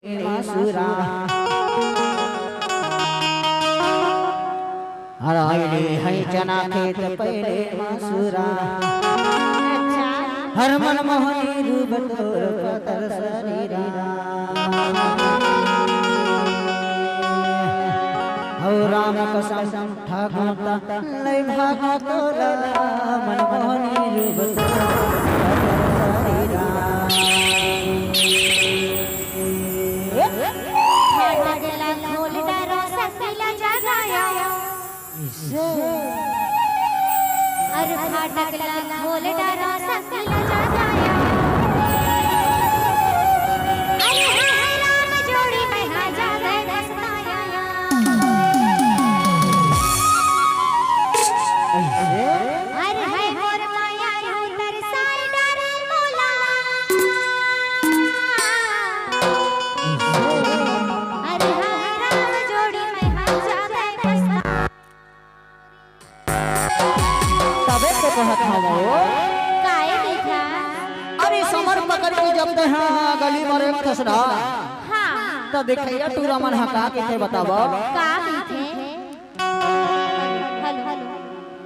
मासुरा हराइले है चना खेत पहले मासुरा हर मन मोहनी रूप तोर पतर शरीरा हो राम कसम ठाकुर लय भाग तोरा मन मोहनी रूप शरीरा अरे फाटक ला खोल डारा सकला जगाया अरे हाय राम जोड़ी में हाजा गए दस्ताया अरे हाय मोर माया उतर साई डारे मोला अरे हाय राम जोड़ी में हाजा गए दस्ताया कहत हवो काहे देखा अरे समर पकड़ के जब ते हां गली में एक खसरा हां तो देखैया तू रमन हका के थे बताबो का बीथे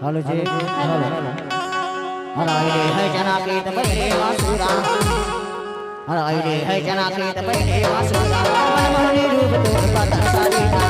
हेलो हेलो जी हेलो हराइले है जना के पहले वासुरा हराइले है जना के पहले वासुरा मन मोहनी रूप तोर पतर शरीरा